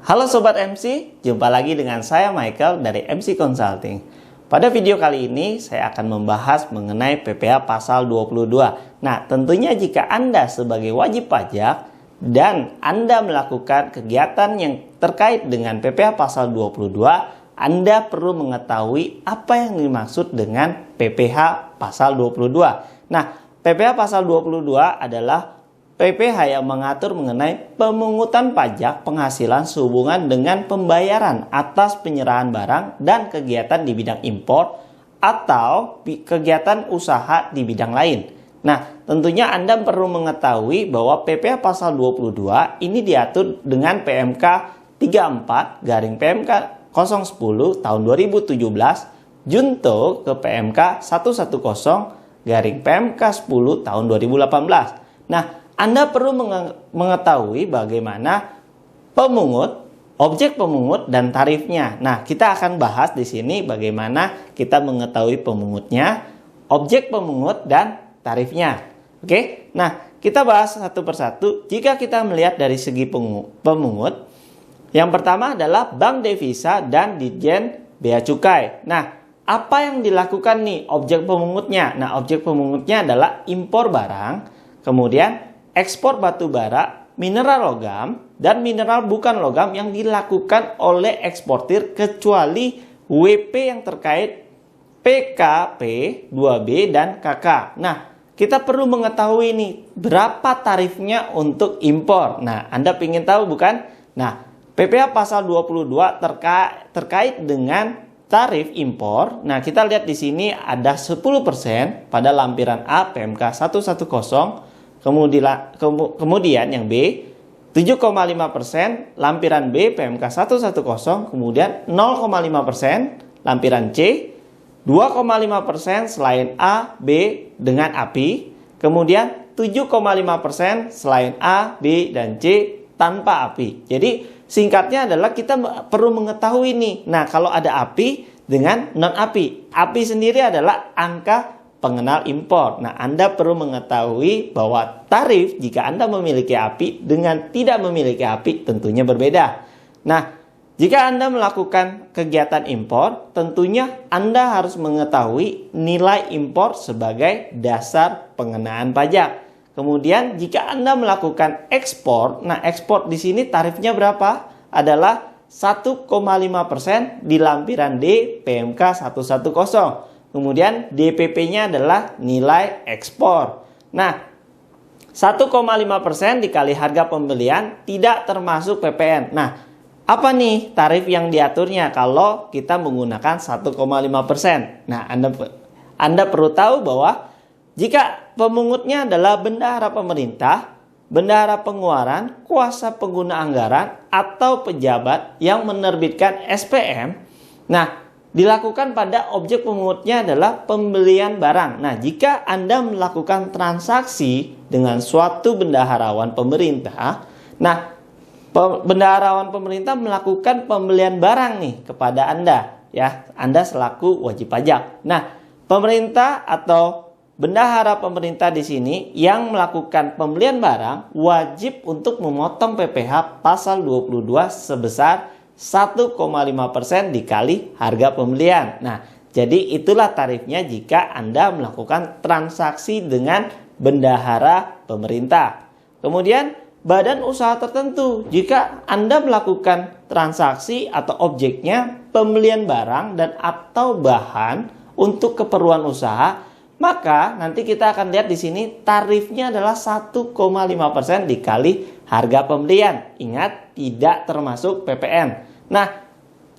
Halo Sobat MC, jumpa lagi dengan saya Michael dari MC Consulting. Pada video kali ini saya akan membahas mengenai PPh pasal 22. Nah, tentunya jika Anda sebagai wajib pajak dan Anda melakukan kegiatan yang terkait dengan PPh pasal 22, Anda perlu mengetahui apa yang dimaksud dengan PPh pasal 22. Nah, PPh pasal 22 adalah PPh yang mengatur mengenai pemungutan pajak penghasilan sehubungan dengan pembayaran atas penyerahan barang dan kegiatan di bidang impor atau kegiatan usaha di bidang lain. Nah, tentunya Anda perlu mengetahui bahwa PPh pasal 22 ini diatur dengan PMK 34 garing PMK 010 tahun 2017 junto ke PMK 110 garing PMK 10 tahun 2018. Nah, Anda perlu mengetahui bagaimana pemungut, objek pemungut, dan tarifnya. Nah, kita akan bahas di sini bagaimana kita mengetahui pemungutnya, objek pemungut, dan tarifnya. Oke, nah kita bahas satu persatu. Jika kita melihat dari segi pemungut, yang pertama adalah Bank Devisa dan Ditjen Bea Cukai. Nah, apa yang dilakukan nih objek pemungutnya? Nah, objek pemungutnya adalah impor barang, kemudian ekspor batu bara, mineral logam, dan mineral bukan logam yang dilakukan oleh eksportir kecuali WP yang terkait PKP, 2B, dan KK. Nah, kita perlu mengetahui nih berapa tarifnya untuk impor. Nah, Anda ingin tahu bukan? Nah, PPh pasal 22 terkait dengan tarif impor. Nah, kita lihat di sini ada 10% pada lampiran A PMK 110. Kemudian yang B 7,5%, lampiran B PMK 110, kemudian 0,5% lampiran C, 2,5% selain A, B dengan API, kemudian 7,5% selain A, B, dan C tanpa API. Jadi singkatnya adalah kita perlu mengetahui nih. Nah, kalau ada API dengan non API. API sendiri adalah angka pengenal impor. Nah, Anda perlu mengetahui bahwa tarif jika Anda memiliki API dengan tidak memiliki API tentunya berbeda. Nah, jika Anda melakukan kegiatan impor, tentunya Anda harus mengetahui nilai impor sebagai dasar pengenaan pajak. Kemudian, jika Anda melakukan ekspor, nah ekspor di sini tarifnya berapa? Adalah 1,5% di lampiran D PMK 110. Kemudian DPP-nya adalah nilai ekspor. Nah, 1,5% dikali harga pembelian tidak termasuk PPN. Nah, apa nih tarif yang diaturnya kalau kita menggunakan 1,5%? Nah, Anda perlu tahu bahwa jika pemungutnya adalah bendahara pemerintah, bendahara pengeluaran, kuasa pengguna anggaran, atau pejabat yang menerbitkan SPM, nah dilakukan pada objek pemungutnya adalah pembelian barang. Nah, jika Anda melakukan transaksi dengan suatu bendaharawan pemerintah, nah, bendaharawan pemerintah melakukan pembelian barang nih kepada Anda, ya, Anda selaku wajib pajak. Nah, pemerintah atau bendahara pemerintah di sini yang melakukan pembelian barang wajib untuk memotong PPh pasal 22 sebesar 1,5% dikali harga pembelian. Nah, jadi itulah tarifnya jika Anda melakukan transaksi dengan bendahara pemerintah. Kemudian, badan usaha tertentu. Jika Anda melakukan transaksi atau objeknya pembelian barang dan atau bahan untuk keperluan usaha, maka nanti kita akan lihat di sini tarifnya adalah 1,5% dikali harga pembelian. Ingat, tidak termasuk PPN. Nah,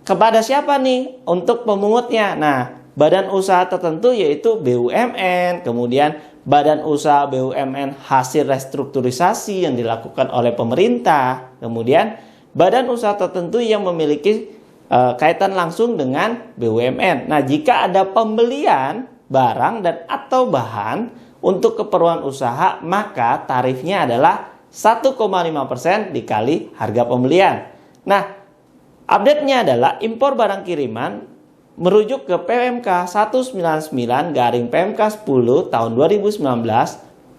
kepada siapa nih untuk pemungutnya? Nah, badan usaha tertentu yaitu BUMN, kemudian badan usaha BUMN hasil restrukturisasi yang dilakukan oleh pemerintah, kemudian badan usaha tertentu yang memiliki kaitan langsung dengan BUMN. Nah, jika ada pembelian barang dan atau bahan untuk keperluan usaha, maka tarifnya adalah 1,5% dikali harga pembelian. Nah, update-nya adalah impor barang kiriman merujuk ke PMK 199 garing PMK 10 tahun 2019,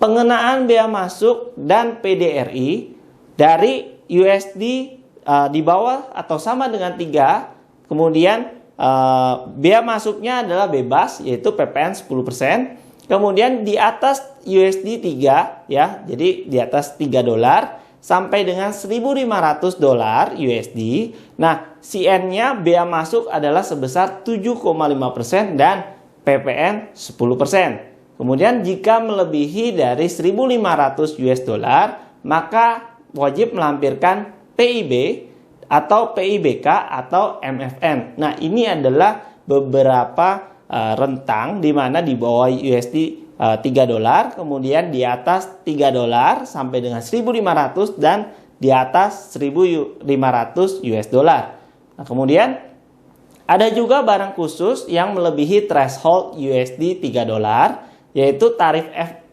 pengenaan bea masuk dan PDRI dari USD di bawah atau sama dengan 3, kemudian bea masuknya adalah bebas, yaitu PPN 10%. Kemudian di atas USD 3 ya, jadi di atas $3 sampai dengan $1.500 USD. Nah, CN-nya bea masuk adalah sebesar 7,5% dan PPN 10%. Kemudian jika melebihi dari 1.500 US dollar, maka wajib melampirkan PIB atau PIBK atau MFN. Nah, ini adalah beberapa rentang di mana di bawah USD $3, kemudian di atas $3 sampai dengan 1.500 dan di atas 1.500 US dollar. Nah, kemudian ada juga barang khusus yang melebihi threshold USD $3, yaitu tarif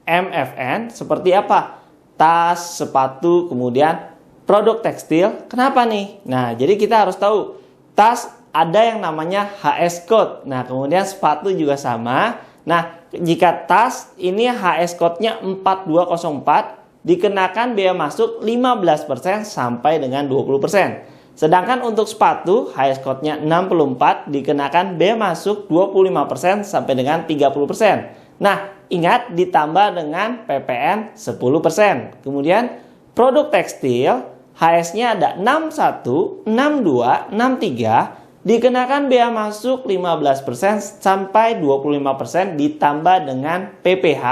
MFN seperti apa? Tas, sepatu, kemudian produk tekstil. Kenapa nih? Nah, jadi kita harus tahu tas ada yang namanya HS code. Nah, kemudian sepatu juga sama. Nah, jika tas ini HS code-nya 4204 dikenakan bea masuk 15% sampai dengan 20%. Sedangkan untuk sepatu HS code-nya 64 dikenakan bea masuk 25% sampai dengan 30%. Nah, ingat ditambah dengan PPN 10%. Kemudian produk tekstil HS-nya ada 61, 62, 63 dikenakan bea masuk 15% sampai 25% ditambah dengan PPh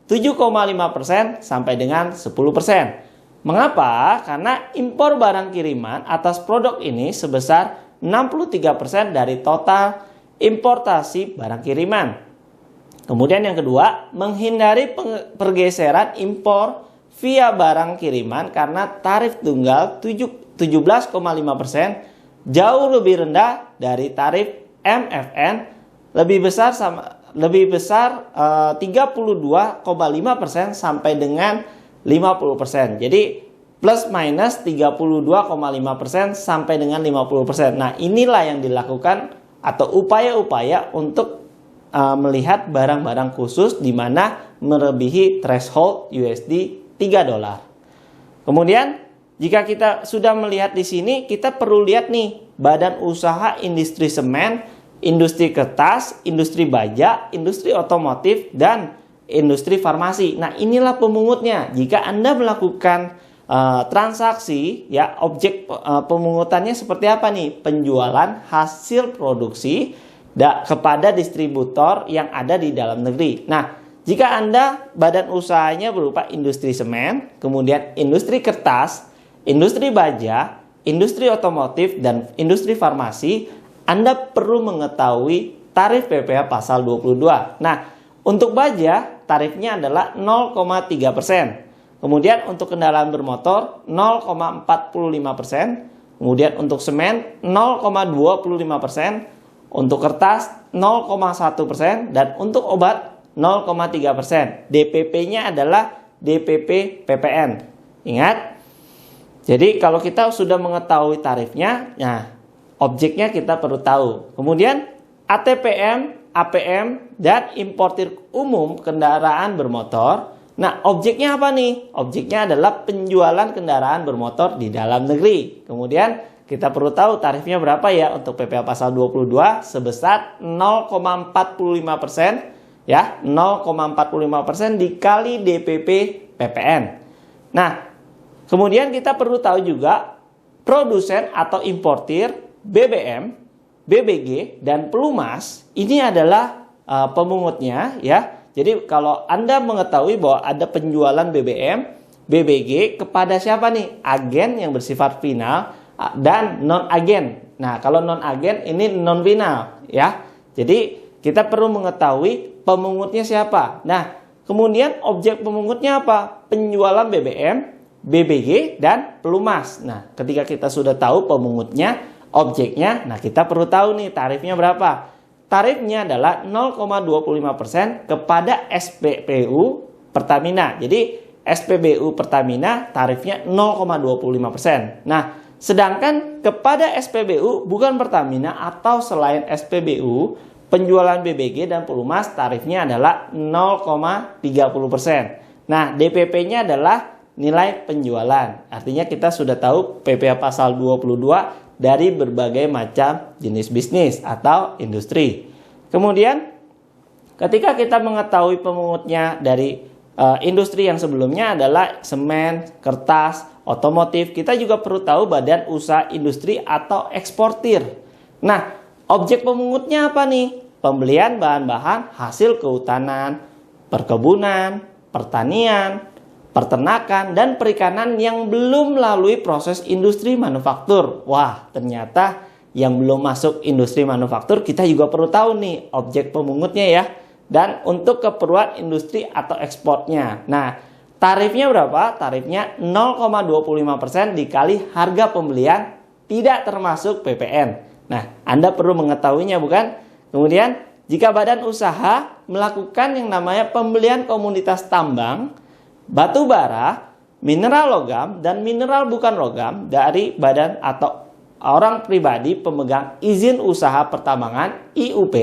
7,5% sampai dengan 10%. Mengapa? Karena impor barang kiriman atas produk ini sebesar 63% dari total importasi barang kiriman. Kemudian yang kedua, menghindari pergeseran impor via barang kiriman karena tarif tunggal 17,5% jauh lebih rendah dari tarif MFN lebih besar 32,5% sampai dengan 50%. Jadi plus minus 32,5% sampai dengan 50%. Nah, inilah yang dilakukan atau upaya-upaya untuk melihat barang-barang khusus di mana melebihi threshold USD $3. Kemudian jika kita sudah melihat di sini, kita perlu lihat nih badan usaha industri semen, industri kertas, industri baja, industri otomotif, dan industri farmasi. Nah, inilah pemungutnya. Jika Anda melakukan transaksi, ya objek pemungutannya seperti apa nih? Penjualan hasil produksi kepada distributor yang ada di dalam negeri. Nah, jika Anda badan usahanya berupa industri semen, kemudian industri kertas, industri baja, industri otomotif, dan industri farmasi, Anda perlu mengetahui tarif PPh pasal 22. Nah, untuk baja, tarifnya adalah 0,3%. Kemudian untuk kendaraan bermotor, 0,45%. Kemudian untuk semen, 0,25%. Untuk kertas, 0,1%. Dan untuk obat, 0,3%. DPP-nya adalah DPP PPN. Ingat, jadi kalau kita sudah mengetahui tarifnya, nah objeknya kita perlu tahu. Kemudian ATPM, APM, dan importir umum kendaraan bermotor. Nah, objeknya apa nih? Objeknya adalah penjualan kendaraan bermotor di dalam negeri. Kemudian kita perlu tahu tarifnya berapa ya untuk PPh pasal 22 sebesar 0,45%, ya, 0,45% dikali DPP PPN. Nah, kemudian kita perlu tahu juga produsen atau importir BBM, BBG, dan pelumas ini adalah pemungutnya, ya. Jadi kalau Anda mengetahui bahwa ada penjualan BBM, BBG kepada siapa nih? Agen yang bersifat final dan non-agen. Nah, kalau non-agen ini non-final, ya. Jadi kita perlu mengetahui pemungutnya siapa. Nah, kemudian objek pemungutnya apa? Penjualan BBM, BBG, dan pelumas. Nah, ketika kita sudah tahu pemungutnya, objeknya, nah kita perlu tahu nih tarifnya berapa. Tarifnya adalah 0,25% kepada SPBU Pertamina. Jadi SPBU Pertamina tarifnya 0,25%. Nah, sedangkan kepada SPBU bukan Pertamina atau selain SPBU, penjualan BBG dan pelumas tarifnya adalah 0,30%. Nah, DPP-nya adalah nilai penjualan. Artinya kita sudah tahu PPh pasal 22 dari berbagai macam jenis bisnis atau industri. Kemudian ketika kita mengetahui pemungutnya dari industri yang sebelumnya adalah semen, kertas, otomotif, kita juga perlu tahu badan usaha industri atau eksportir. Nah, objek pemungutnya apa nih? Pembelian bahan-bahan hasil kehutanan, perkebunan, pertanian, peternakan, dan perikanan yang belum melalui proses industri manufaktur. Wah, ternyata yang belum masuk industri manufaktur kita juga perlu tahu nih objek pemungutnya ya. Dan untuk keperluan industri atau ekspornya. Nah, tarifnya berapa? Tarifnya 0,25% dikali harga pembelian tidak termasuk PPN. Nah, Anda perlu mengetahuinya bukan? Kemudian, jika badan usaha melakukan yang namanya pembelian komoditas tambang, batu bara, mineral logam, dan mineral bukan logam dari badan atau orang pribadi pemegang izin usaha pertambangan IUP.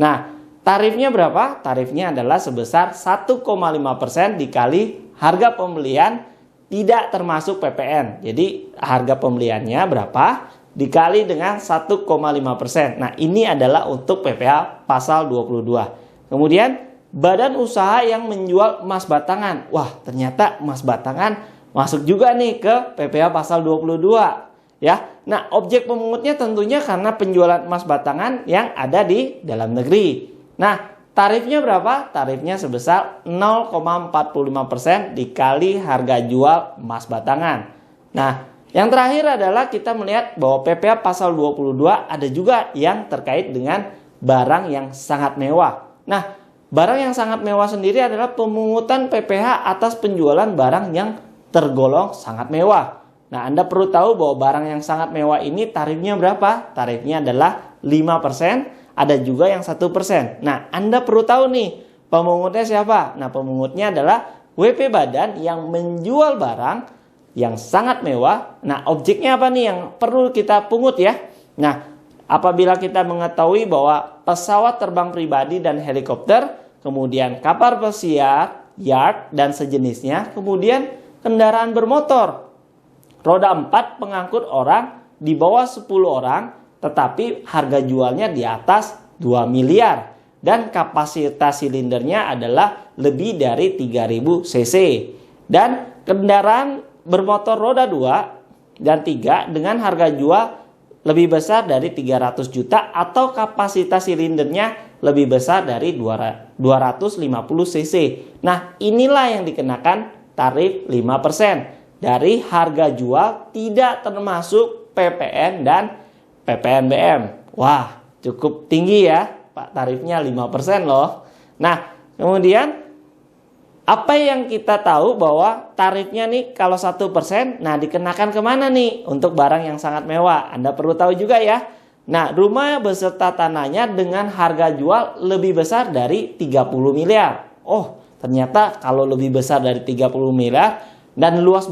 Nah, tarifnya berapa? Tarifnya adalah sebesar 1,5% dikali harga pembelian tidak termasuk PPN. Jadi harga pembeliannya berapa? Dikali dengan 1,5%. Nah, ini adalah untuk PPh pasal 22. Kemudian badan usaha yang menjual emas batangan. Wah, ternyata emas batangan masuk juga nih ke PPh pasal 22. Ya. Nah, objek pemungutnya tentunya karena penjualan emas batangan yang ada di dalam negeri. Nah, tarifnya berapa? Tarifnya sebesar 0,45% dikali harga jual emas batangan. Nah, yang terakhir adalah kita melihat bahwa PPh pasal 22 ada juga yang terkait dengan barang yang sangat mewah. Nah, barang yang sangat mewah sendiri adalah pemungutan PPh atas penjualan barang yang tergolong sangat mewah. Nah, Anda perlu tahu bahwa barang yang sangat mewah ini tarifnya berapa? Tarifnya adalah 5%. Ada juga yang 1%. Nah, Anda perlu tahu nih, pemungutnya siapa? Nah, pemungutnya adalah WP badan yang menjual barang yang sangat mewah. Nah, objeknya apa nih yang perlu kita pungut ya? Nah, apabila kita mengetahui bahwa pesawat terbang pribadi dan helikopter, kemudian kapal pesiar, yard, dan sejenisnya, kemudian kendaraan bermotor, roda 4 pengangkut orang di bawah 10 orang, tetapi harga jualnya di atas 2 miliar dan kapasitas silindernya adalah lebih dari 3000 cc. Dan kendaraan bermotor roda 2 dan 3 dengan harga jual lebih besar dari 300 juta atau kapasitas silindernya lebih besar dari 250 cc. Nah, inilah yang dikenakan tarif 5% dari harga jual tidak termasuk PPN dan PPNBM. Wah, cukup tinggi ya, Pak, tarifnya 5% loh. Nah, kemudian apa yang kita tahu bahwa tarifnya nih kalau 1%, nah dikenakan kemana nih untuk barang yang sangat mewah? Anda perlu tahu juga ya. Nah, rumah beserta tanahnya dengan harga jual lebih besar dari 30 miliar. Oh, ternyata kalau lebih besar dari 30 miliar dan luas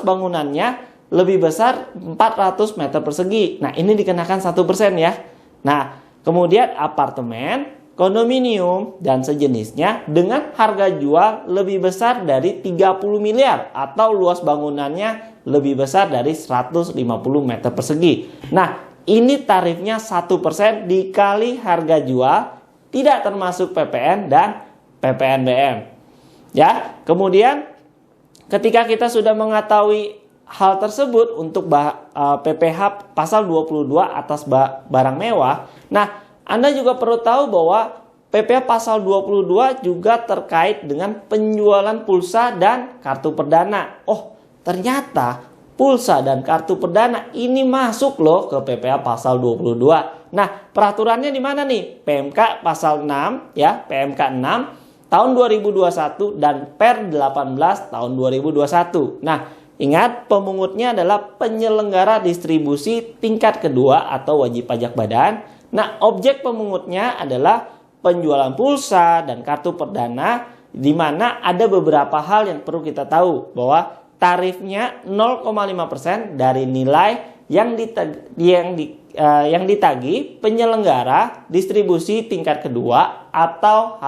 bangunannya lebih besar 400 meter persegi. Nah, ini dikenakan 1% ya. Nah, kemudian apartemen, kondominium, dan sejenisnya dengan harga jual lebih besar dari 30 miliar atau luas bangunannya lebih besar dari 150 meter persegi. Nah, ini tarifnya 1% dikali harga jual tidak termasuk PPN dan PPNBM. Ya, kemudian ketika kita sudah mengetahui hal tersebut untuk PPh pasal 22 atas barang mewah. Nah, Anda juga perlu tahu bahwa PPh pasal 22 juga terkait dengan penjualan pulsa dan kartu perdana. Oh, ternyata pulsa dan kartu perdana ini masuk loh ke PPh pasal 22. Nah, peraturannya di mana nih? PMK pasal 6 ya, PMK 6 tahun 2021 dan Per 18 tahun 2021. Nah, ingat, pemungutnya adalah penyelenggara distribusi tingkat kedua atau wajib pajak badan. Nah, objek pemungutnya adalah penjualan pulsa dan kartu perdana, di mana ada beberapa hal yang perlu kita tahu bahwa tarifnya 0,5% dari nilai yang ditagih penyelenggara distribusi tingkat kedua atau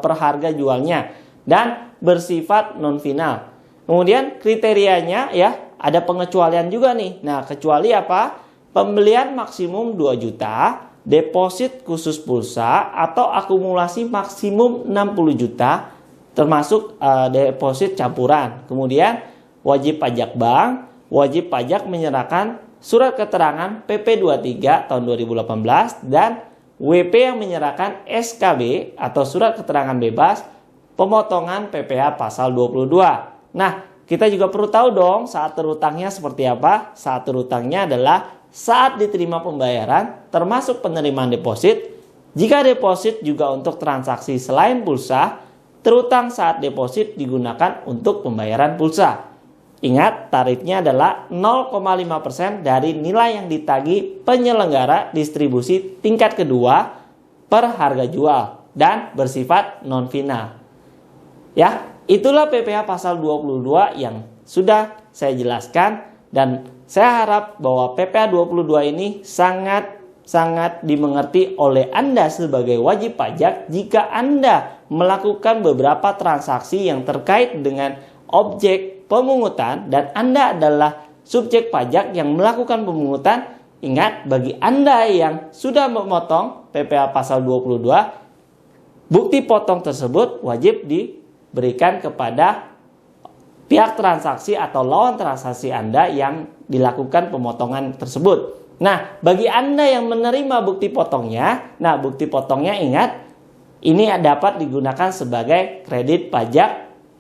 per harga jualnya. Dan bersifat non-final. Kemudian kriterianya ya, ada pengecualian juga nih. Nah, kecuali apa? Pembelian maksimum 2 juta, deposit khusus pulsa, atau akumulasi maksimum 60 juta, termasuk deposit campuran. Kemudian wajib pajak bank, wajib pajak menyerahkan surat keterangan PP 23 tahun 2018, dan WP yang menyerahkan SKB atau surat keterangan bebas pemotongan PPh pasal 22. Nah, kita juga perlu tahu dong saat terutangnya seperti apa. Saat terutangnya adalah saat diterima pembayaran termasuk penerimaan deposit. Jika deposit juga untuk transaksi selain pulsa, terutang saat deposit digunakan untuk pembayaran pulsa. Ingat, tarifnya adalah 0,5% dari nilai yang ditagih penyelenggara distribusi tingkat kedua per harga jual dan bersifat non-final. Ya, itulah PPh pasal 22 yang sudah saya jelaskan, dan saya harap bahwa PPh 22 ini sangat dimengerti oleh Anda sebagai wajib pajak jika Anda melakukan beberapa transaksi yang terkait dengan objek pemungutan dan Anda adalah subjek pajak yang melakukan pemungutan. Ingat, bagi Anda yang sudah memotong PPh pasal 22, bukti potong tersebut wajib diberikan kepada pihak transaksi atau lawan transaksi Anda yang dilakukan pemotongan tersebut. Nah, bagi Anda yang menerima bukti potongnya, bukti potongnya ingat, ini dapat digunakan sebagai kredit pajak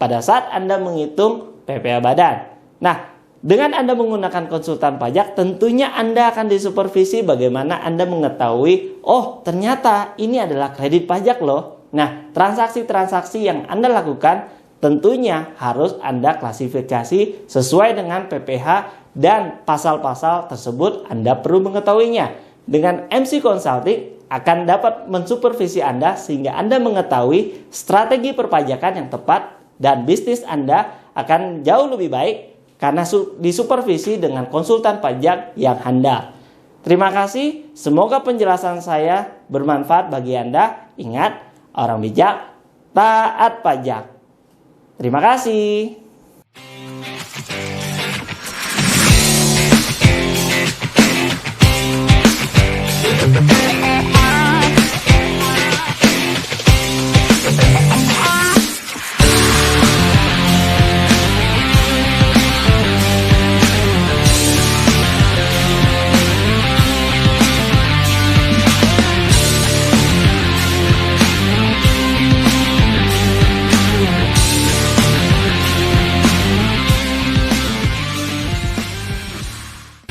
pada saat Anda menghitung PPh badan. Nah, dengan Anda menggunakan konsultan pajak, tentunya Anda akan disupervisi bagaimana Anda mengetahui, oh ternyata ini adalah kredit pajak loh. Nah, transaksi-transaksi yang Anda lakukan tentunya harus Anda klasifikasi sesuai dengan PPh, dan pasal-pasal tersebut Anda perlu mengetahuinya. Dengan MC Consulting akan dapat mensupervisi Anda sehingga Anda mengetahui strategi perpajakan yang tepat, dan bisnis Anda akan jauh lebih baik karena disupervisi dengan konsultan pajak yang handal. Terima kasih, semoga penjelasan saya bermanfaat bagi Anda. Ingat, orang bijak taat pajak. Terima kasih.